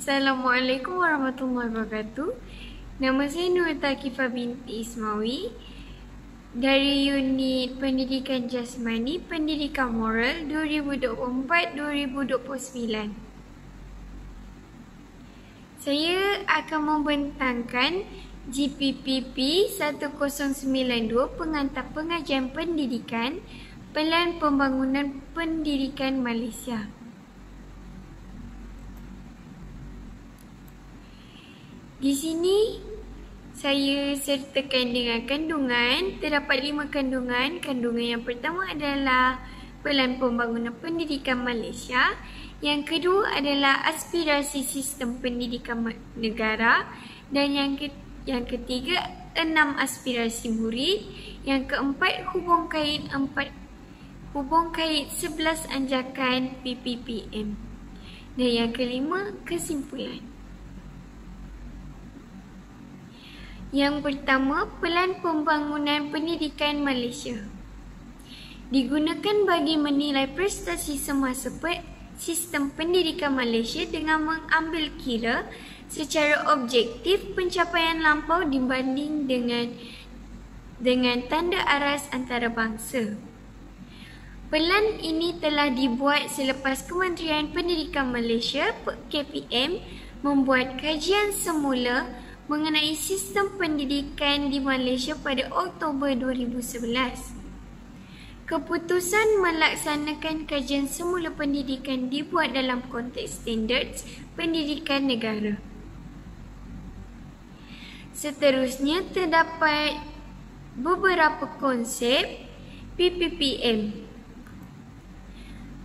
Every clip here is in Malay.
Assalamualaikum warahmatullahi wabarakatuh. Nama saya Nur Takifah binti Ismawi dari unit Pendidikan Jasmani Pendidikan Moral 2024-2029. Saya akan membentangkan GPPP 1092 Pengantar Pengajian Pendidikan Pelan Pembangunan Pendidikan Malaysia. Di sini saya sertakan dengan kandungan. Terdapat 5 kandungan. Kandungan yang pertama adalah Pelan Pembangunan Pendidikan Malaysia. Yang kedua adalah aspirasi sistem pendidikan negara. Dan yang ketiga 6 aspirasi murid. Yang keempat hubung kait 11 anjakan PPPM. Dan yang kelima kesimpulan. Yang pertama, Pelan Pembangunan Pendidikan Malaysia digunakan bagi menilai prestasi semasa sistem pendidikan Malaysia dengan mengambil kira secara objektif pencapaian lampau dibanding dengan tanda aras antarabangsa. Pelan ini telah dibuat selepas Kementerian Pendidikan Malaysia KPM membuat kajian semula mengenai sistem pendidikan di Malaysia pada Oktober 2011. Keputusan melaksanakan kajian semula pendidikan dibuat dalam konteks standards pendidikan negara. Seterusnya terdapat beberapa konsep PPPM.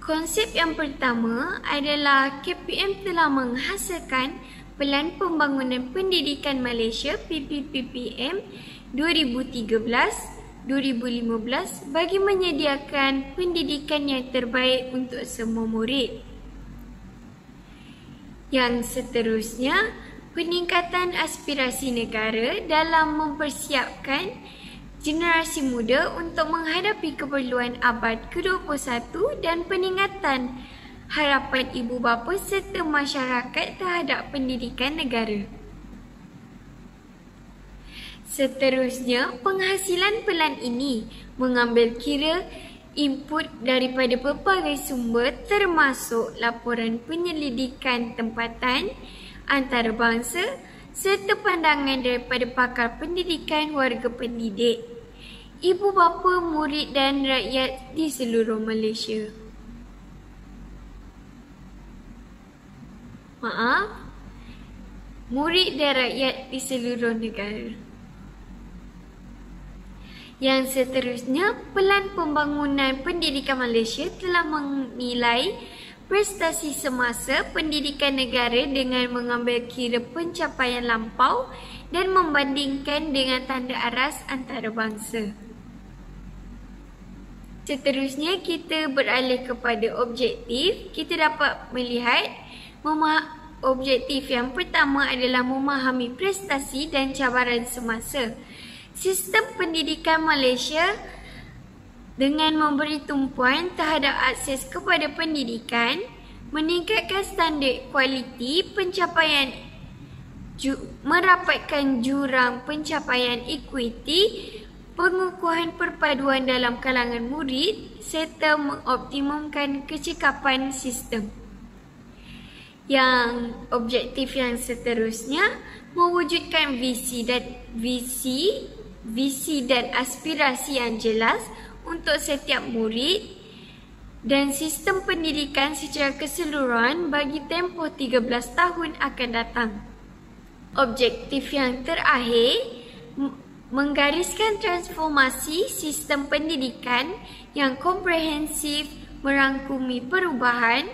Konsep yang pertama adalah KPM telah menghasilkan Pelan Pembangunan Pendidikan Malaysia PPPM 2013-2015 bagi menyediakan pendidikan yang terbaik untuk semua murid. Yang seterusnya, peningkatan aspirasi negara dalam mempersiapkan generasi muda untuk menghadapi keperluan abad ke-21 dan peningkatan harapan ibu bapa serta masyarakat terhadap pendidikan negara. Seterusnya, penghasilan pelan ini mengambil kira input daripada berbagai sumber termasuk laporan penyelidikan tempatan antarabangsa serta pandangan daripada pakar pendidikan warga pendidik, ibu bapa, murid dan rakyat di seluruh Malaysia. Murid dan rakyat di seluruh negara. Yang seterusnya, Pelan Pembangunan Pendidikan Malaysia telah menilai prestasi semasa pendidikan negara dengan mengambil kira pencapaian lampau dan membandingkan dengan tanda aras antarabangsa. Seterusnya, kita beralih kepada objektif. Kita dapat melihat objektif yang pertama adalah memahami prestasi dan cabaran semasa. Sistem pendidikan Malaysia dengan memberi tumpuan terhadap akses kepada pendidikan, meningkatkan standard kualiti pencapaian, merapatkan jurang pencapaian equity, pengukuhan perpaduan dalam kalangan murid serta mengoptimumkan kecekapan sistem. Yang objektif yang seterusnya, mewujudkan visi dan aspirasi yang jelas untuk setiap murid dan sistem pendidikan secara keseluruhan bagi tempoh 13 tahun akan datang. Objektif yang terakhir, menggariskan transformasi sistem pendidikan yang komprehensif merangkumi perubahan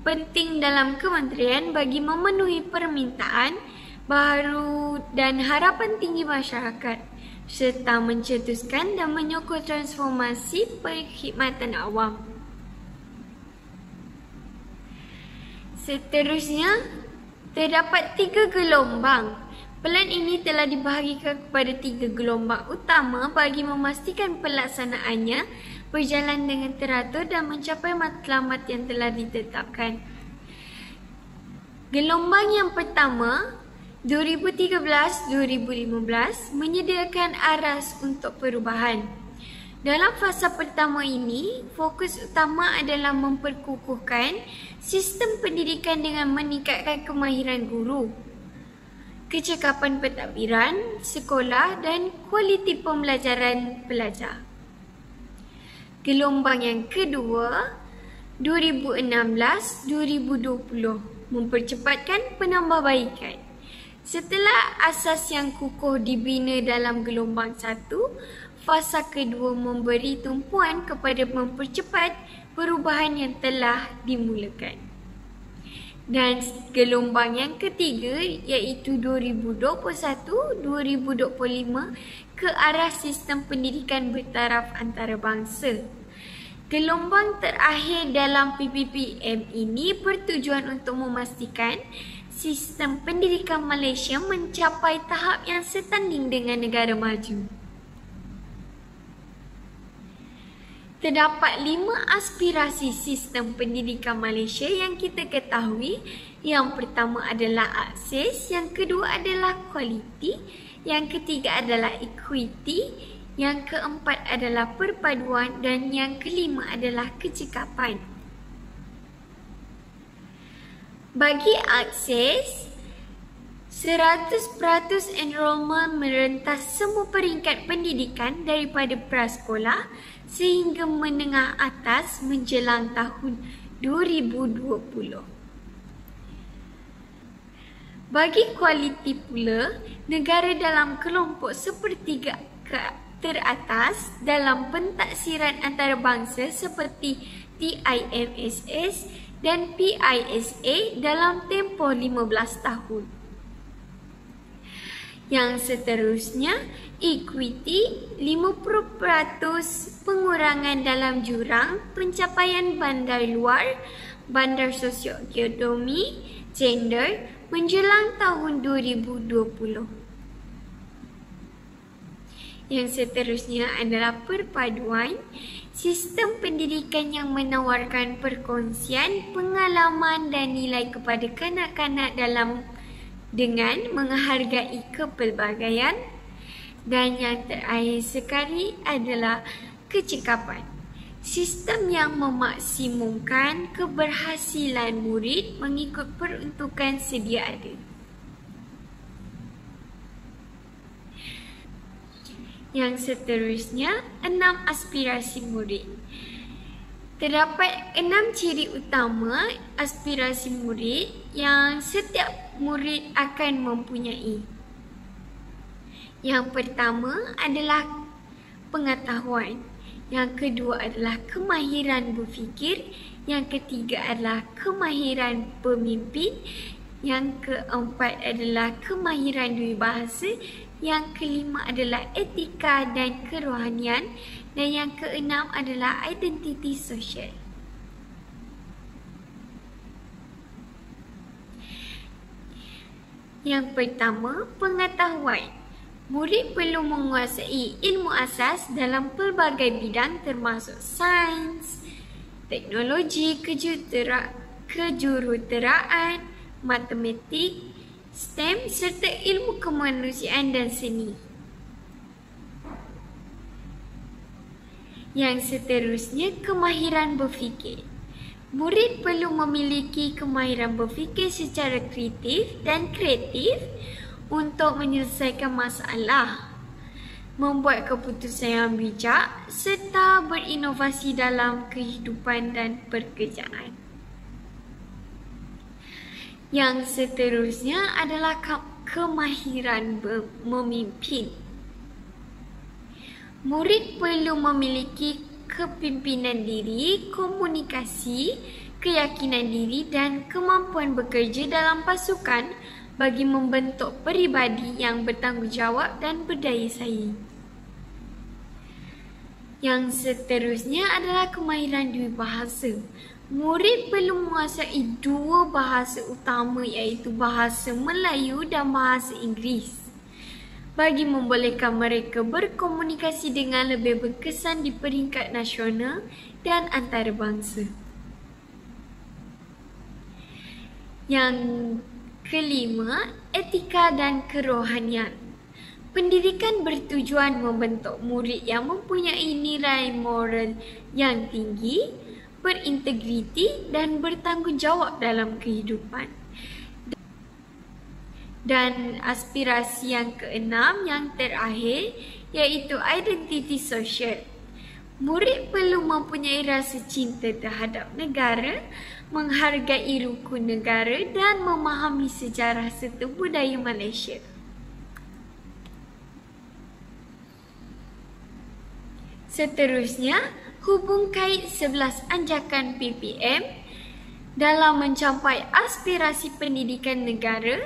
penting dalam kementerian bagi memenuhi permintaan baru dan harapan tinggi masyarakat serta mencetuskan dan menyokong transformasi perkhidmatan awam. Seterusnya, terdapat 3 gelombang. Pelan ini telah dibahagikan kepada 3 gelombang utama bagi memastikan pelaksanaannya berjalan dengan teratur dan mencapai matlamat yang telah ditetapkan. Gelombang yang pertama 2013-2015 menyediakan aras untuk perubahan. Dalam fasa pertama ini, fokus utama adalah memperkukuhkan sistem pendidikan dengan meningkatkan kemahiran guru, kecekapan pentadbiran sekolah dan kualiti pembelajaran pelajar. Gelombang yang kedua 2016-2020 mempercepatkan penambahbaikan. Setelah asas yang kukuh dibina dalam gelombang 1, fasa kedua memberi tumpuan kepada mempercepat perubahan yang telah dimulakan. Dan gelombang yang ketiga iaitu 2021-2025 ke arah sistem pendidikan bertaraf antarabangsa. Gelombang terakhir dalam PPPM ini bertujuan untuk memastikan sistem pendidikan Malaysia mencapai tahap yang setanding dengan negara maju. Terdapat 5 aspirasi sistem pendidikan Malaysia yang kita ketahui. Yang pertama adalah akses, yang kedua adalah kualiti, yang ketiga adalah equity, yang keempat adalah perpaduan dan yang kelima adalah kecekapan. Bagi akses, 100% enrolment merentas semua peringkat pendidikan daripada prasekolah sehingga menengah atas menjelang tahun 2020. Bagi kualiti pula, negara dalam kelompok sepertiga teratas dalam pentaksiran antarabangsa seperti TIMSS dan PISA dalam tempoh 15 tahun. Yang seterusnya, equity 50% pengurangan dalam jurang pencapaian bandar luar, bandar sosioekonomi, gender menjelang tahun 2020. Yang seterusnya adalah perpaduan, sistem pendidikan yang menawarkan perkongsian, pengalaman dan nilai kepada kanak-kanak dengan menghargai kepelbagaian. Dan yang terakhir sekali adalah kecekapan, sistem yang memaksimumkan keberhasilan murid mengikut peruntukan sedia ada. Yang seterusnya, 6 aspirasi murid. Terdapat 6 ciri utama aspirasi murid yang setiap murid akan mempunyai. Yang pertama adalah pengetahuan. Yang kedua adalah kemahiran berfikir. Yang ketiga adalah kemahiran pemimpin. Yang keempat adalah kemahiran bahasa. Yang kelima adalah etika dan kerohanian. Dan yang keenam adalah identiti sosial. Yang pertama, pengetahuan. Murid perlu menguasai ilmu asas dalam pelbagai bidang termasuk sains, teknologi, kejuruteraan, matematik, STEM serta ilmu kemanusiaan dan seni. Yang seterusnya, kemahiran berfikir. Murid perlu memiliki kemahiran berfikir secara kreatif untuk menyelesaikan masalah, membuat keputusan yang bijak serta berinovasi dalam kehidupan dan pekerjaan. Yang seterusnya adalah kemahiran memimpin. Murid perlu memiliki kepimpinan diri, komunikasi, keyakinan diri dan kemampuan bekerja dalam pasukan bagi membentuk peribadi yang bertanggungjawab dan berdaya saing. Yang seterusnya adalah kemahiran dua bahasa. Murid perlu menguasai 2 bahasa utama iaitu bahasa Melayu dan bahasa Inggeris bagi membolehkan mereka berkomunikasi dengan lebih berkesan di peringkat nasional dan antarabangsa. Yang kelima, etika dan kerohanian. Pendidikan bertujuan membentuk murid yang mempunyai nilai moral yang tinggi, berintegriti dan bertanggungjawab dalam kehidupan. Dan aspirasi yang keenam, yang terakhir, iaitu identiti sosial. Murid perlu mempunyai rasa cinta terhadap negara, menghargai rukun negara dan memahami sejarah serta budaya Malaysia. Seterusnya, hubung kait 11 anjakan PPM dalam mencapai aspirasi pendidikan negara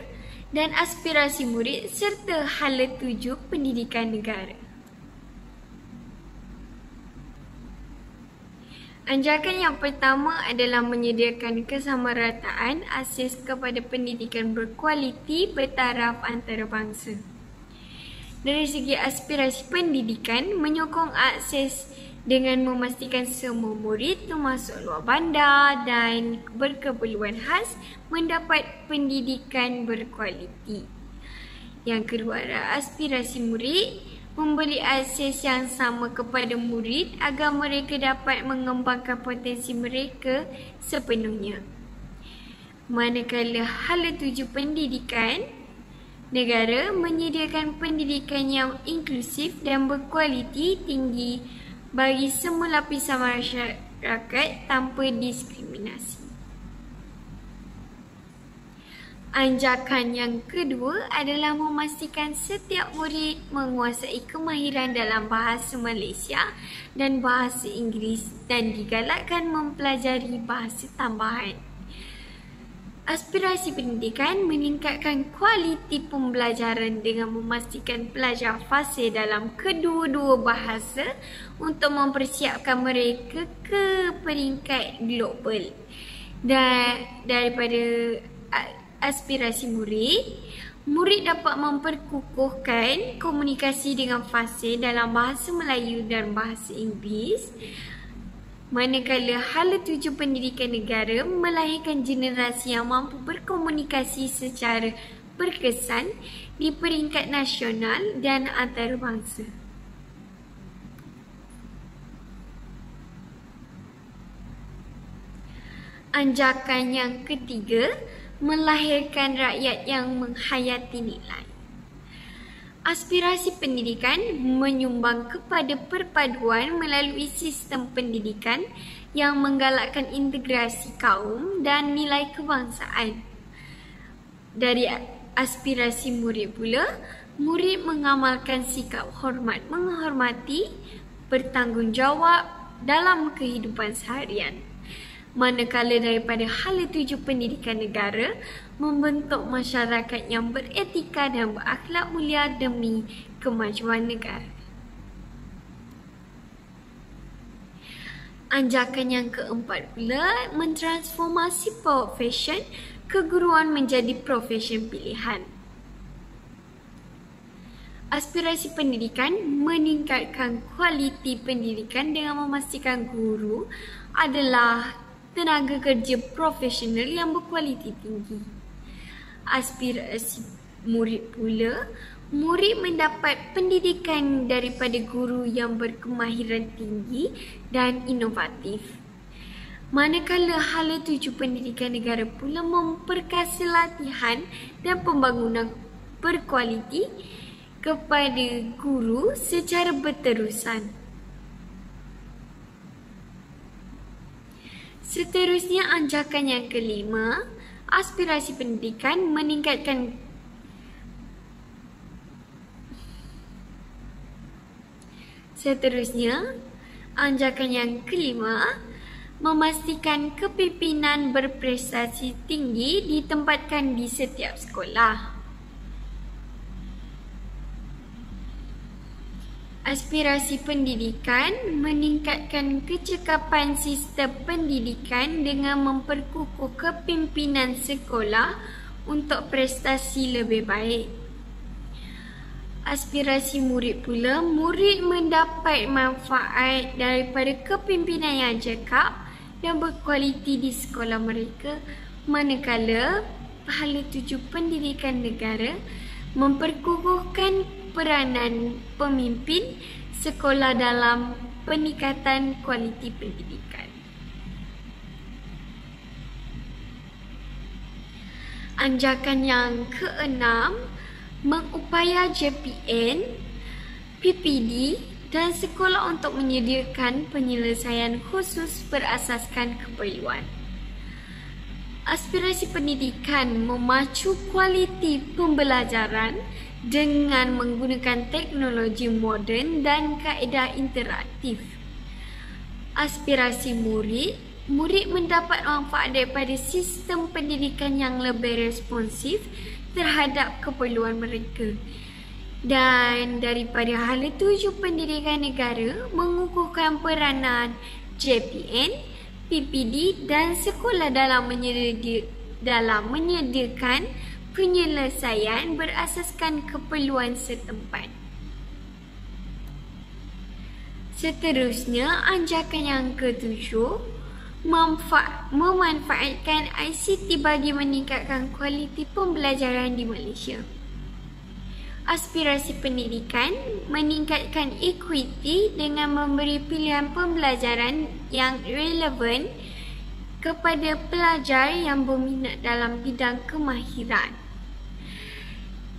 dan aspirasi murid serta hala 7 pendidikan negara. Anjakan yang pertama adalah menyediakan kesamarataan akses kepada pendidikan berkualiti bertaraf antarabangsa. Dari segi aspirasi pendidikan, menyokong akses dengan memastikan semua murid termasuk luar bandar dan berkeperluan khas mendapat pendidikan berkualiti. Yang kedua adalah aspirasi murid, memberi akses yang sama kepada murid agar mereka dapat mengembangkan potensi mereka sepenuhnya. Manakala hala 7 pendidikan negara menyediakan pendidikan yang inklusif dan berkualiti tinggi bagi semua lapisan masyarakat tanpa diskriminasi. Anjakan yang kedua adalah memastikan setiap murid menguasai kemahiran dalam bahasa Malaysia dan bahasa Inggeris dan digalakkan mempelajari bahasa tambahan. Aspirasi pendidikan meningkatkan kualiti pembelajaran dengan memastikan pelajar fasih dalam kedua-dua bahasa untuk mempersiapkan mereka ke peringkat global. Dan daripada aspirasi murid, murid dapat memperkukuhkan komunikasi dengan fasih dalam bahasa Melayu dan bahasa Inggeris. Manakala hala 7 pendidikan negara melahirkan generasi yang mampu berkomunikasi secara berkesan di peringkat nasional dan antarabangsa. Anjakan yang ketiga, melahirkan rakyat yang menghayati nilai. Aspirasi pendidikan menyumbang kepada perpaduan melalui sistem pendidikan yang menggalakkan integrasi kaum dan nilai kebangsaan. Dari aspirasi murid pula, murid mengamalkan sikap hormat menghormati, bertanggungjawab dalam kehidupan seharian. Manakala daripada hala 7 pendidikan negara membentuk masyarakat yang beretika dan berakhlak mulia demi kemajuan negara. Anjakan yang keempat pula, mentransformasi profession keguruan menjadi profession pilihan. Aspirasi pendidikan meningkatkan kualiti pendidikan dengan memastikan guru adalah tenaga kerja profesional yang berkualiti tinggi. Aspirasi murid pula, murid mendapat pendidikan daripada guru yang berkemahiran tinggi dan inovatif. Manakala hala 7 pendidikan negara pula memperkasa latihan dan pembangunan berkualiti kepada guru secara berterusan. Seterusnya, anjakan yang kelima, aspirasi pendidikan meningkatkan memastikan kepimpinan berprestasi tinggi ditempatkan di setiap sekolah. Aspirasi pendidikan meningkatkan kecekapan sistem pendidikan dengan memperkukuh kepimpinan sekolah untuk prestasi lebih baik. Aspirasi murid pula, murid mendapat manfaat daripada kepimpinan yang cekap, dan berkualiti di sekolah mereka, manakala hala 7 pendidikan negara memperkukuhkan peranan pemimpin sekolah dalam peningkatan kualiti pendidikan. Anjakan yang keenam, mengupaya JPN, PPD dan sekolah untuk menyediakan penyelesaian khusus berasaskan keperluan. Aspirasi pendidikan memacu kualiti pembelajaran dengan menggunakan teknologi moden dan kaedah interaktif. Aspirasi murid mendapat manfaat daripada sistem pendidikan yang lebih responsif terhadap keperluan mereka. Dan daripada hala 7 pendidikan negara mengukuhkan peranan JPN, PPD dan sekolah dalam menyediakan penyelesaian berasaskan keperluan setempat. Seterusnya, anjakan yang ketujuh, memanfaatkan ICT bagi meningkatkan kualiti pembelajaran di Malaysia. Aspirasi pendidikan meningkatkan equity dengan memberi pilihan pembelajaran yang relevan kepada pelajar yang berminat dalam bidang kemahiran.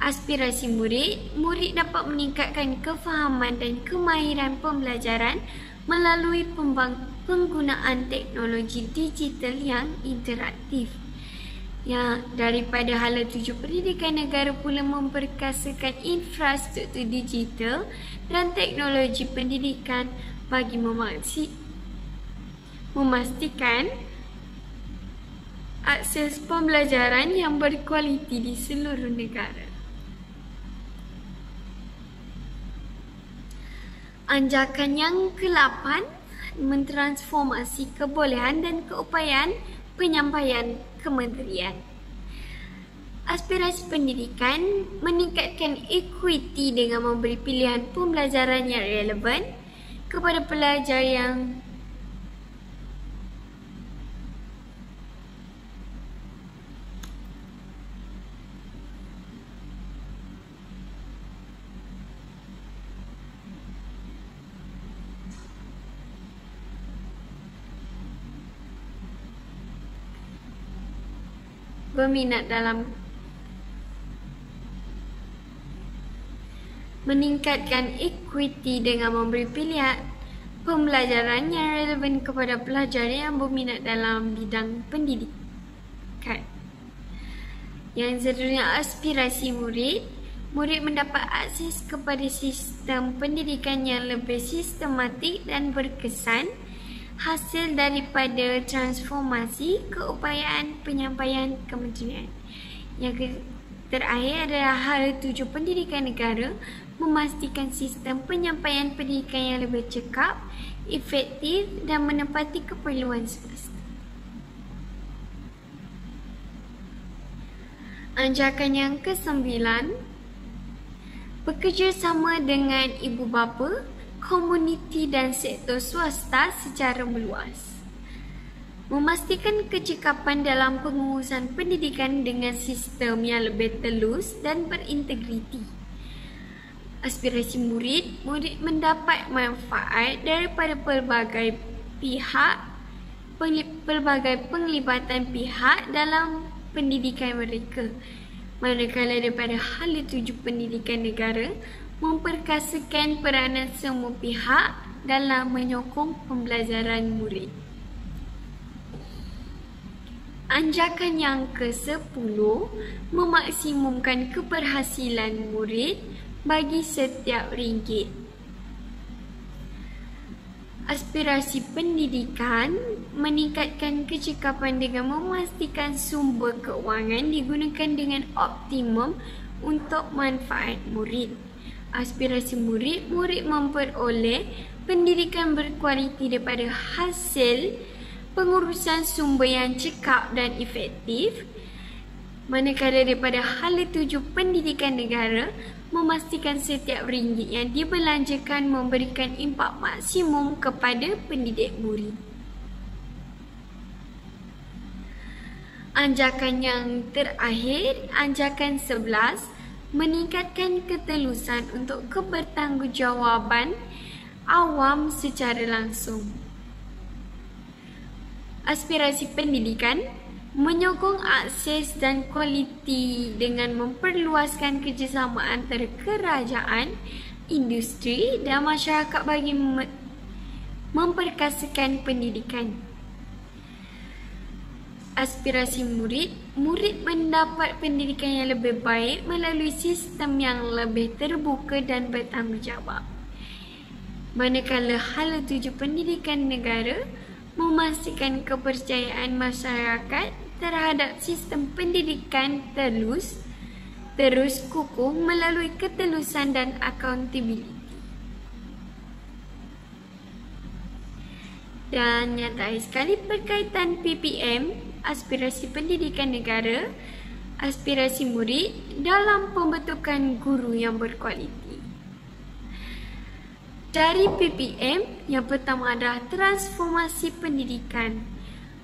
Aspirasi murid dapat meningkatkan kefahaman dan kemahiran pembelajaran melalui penggunaan teknologi digital yang interaktif. Yang daripada hala 7 pendidikan negara pula memperkasakan infrastruktur digital dan teknologi pendidikan bagi memastikan akses pembelajaran yang berkualiti di seluruh negara. Anjakan yang ke-8, mentransformasi kebolehan dan keupayaan penyampaian kementerian. Aspirasi pendidikan meningkatkan equity dengan memberi pilihan pembelajaran yang relevan kepada pelajar yang berminat dalam meningkatkan equity dengan memberi pilihan pembelajaran yang relevan kepada pelajar yang berminat dalam bidang pendidikan. Yang seterusnya, aspirasi murid mendapat akses kepada sistem pendidikan yang lebih sistematik dan berkesan, hasil daripada transformasi keupayaan penyampaian kementerian. Yang terakhir adalah hala 7 pendidikan negara memastikan sistem penyampaian pendidikan yang lebih cekap, efektif dan menepati keperluan semasa. Anjakan yang ke-9, bekerjasama dengan ibu bapa, komuniti dan sektor swasta secara meluas. Memastikan kecekapan dalam pengurusan pendidikan dengan sistem yang lebih telus dan berintegriti. Aspirasi murid mendapat manfaat daripada pelbagai penglibatan pihak dalam pendidikan mereka. Manakala daripada hala 7 pendidikan negara memperkasakan peranan semua pihak dalam menyokong pembelajaran murid. Anjakan yang ke-10, memaksimumkan keberhasilan murid bagi setiap ringgit. Aspirasi pendidikan meningkatkan kecekapan dengan memastikan sumber keuangan digunakan dengan optimum untuk manfaat murid. Aspirasi murid memperoleh pendidikan berkualiti daripada hasil pengurusan sumber yang cekap dan efektif, manakala daripada hala 7 pendidikan negara memastikan setiap ringgit yang dibelanjakan memberikan impak maksimum kepada pendidik murid. Anjakan yang terakhir, anjakan 11, meningkatkan ketelusan untuk kebertanggungjawatan awam secara langsung. Aspirasi pendidikan, menyokong akses dan kualiti dengan memperluaskan kerjasama antara kerajaan, industri dan masyarakat bagi memperkasakan pendidikan. Aspirasi murid, murid mendapat pendidikan yang lebih baik melalui sistem yang lebih terbuka dan bertanggungjawab. Manakala hala tuju pendidikan negara, memastikan kepercayaan masyarakat terhadap sistem pendidikan terus kukuh melalui ketelusan dan accountability. Dan yang terakhir sekali berkaitan PPM, aspirasi pendidikan negara, aspirasi murid dalam pembentukan guru yang berkualiti. Dari PPM, yang pertama adalah transformasi pendidikan.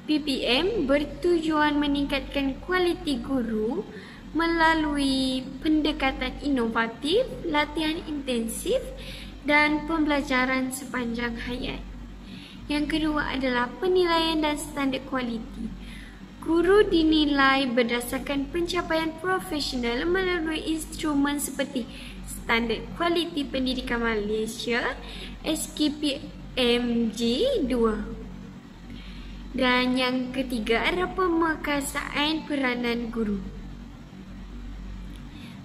PPM bertujuan meningkatkan kualiti guru melalui pendekatan inovatif, latihan intensif dan pembelajaran sepanjang hayat. Yang kedua adalah penilaian dan standard kualiti. Guru dinilai berdasarkan pencapaian profesional melalui instrumen seperti Standard Kualiti Pendidikan Malaysia SKPMG 2. Dan yang ketiga adalah pemerkasaan peranan guru.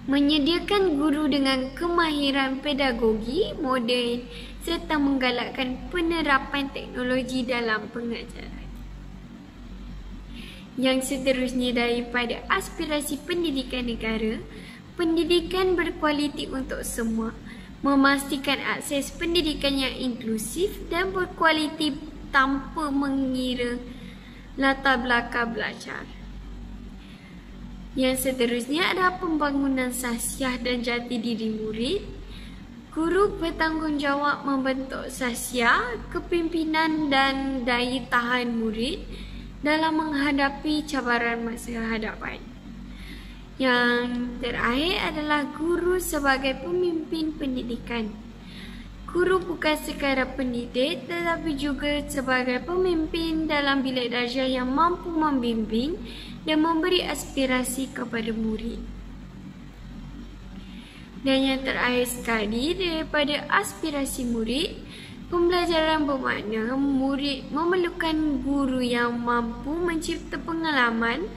Menyediakan guru dengan kemahiran pedagogi moden serta menggalakkan penerapan teknologi dalam pengajaran. Yang seterusnya daripada aspirasi pendidikan negara, pendidikan berkualiti untuk semua, memastikan akses pendidikan yang inklusif dan berkualiti tanpa mengira latar belakang belajar. Yang seterusnya adalah pembangunan sahsiah dan jati diri murid. Guru bertanggungjawab membentuk sahsiah, kepimpinan dan daya tahan murid dalam menghadapi cabaran masa hadapan. Yang terakhir adalah guru sebagai pemimpin pendidikan. Guru bukan sekadar pendidik tetapi juga sebagai pemimpin dalam bilik darjah yang mampu membimbing dan memberi aspirasi kepada murid. Dan yang terakhir sekali daripada aspirasi murid, pembelajaran bermakna murid memerlukan guru yang mampu mencipta pengalaman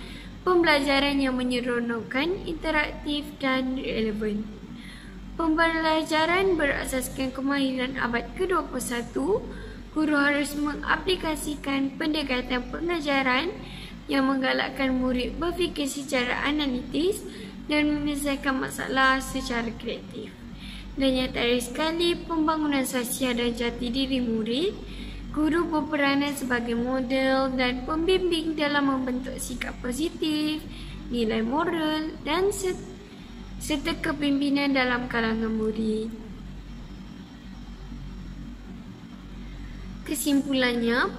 pembelajaran yang menyeronokkan, interaktif dan relevan. Pembelajaran berasaskan kemahiran abad ke-21, guru harus mengaplikasikan pendekatan pengajaran yang menggalakkan murid berfikir secara analitis dan menyelesaikan masalah secara kreatif. Dan yang terakhir sekali, pembangunan sahsiah dan jati diri murid. Guru berperanan sebagai model dan pembimbing dalam membentuk sikap positif, nilai moral dan serta kepimpinan dalam kalangan murid. Kesimpulannya,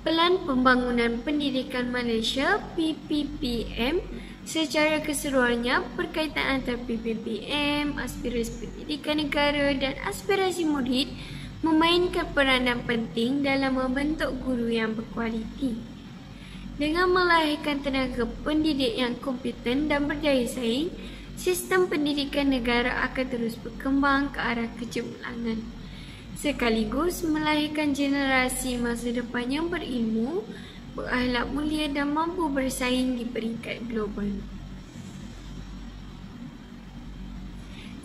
Pelan Pembangunan Pendidikan Malaysia PPPM secara keseluruhannya berkaitan antara PPPM, aspirasi pendidikan negara dan aspirasi murid memainkan peranan penting dalam membentuk guru yang berkualiti. Dengan melahirkan tenaga pendidik yang kompeten dan berdaya saing, sistem pendidikan negara akan terus berkembang ke arah kecemerlangan, sekaligus melahirkan generasi masa depan yang berilmu, berakhlak mulia dan mampu bersaing di peringkat global.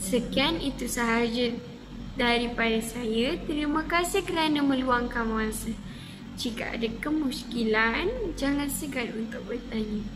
Sekian itu sahaja daripada saya. Terima kasih kerana meluangkan masa. Jika ada kemusykilan, jangan segan untuk bertanya.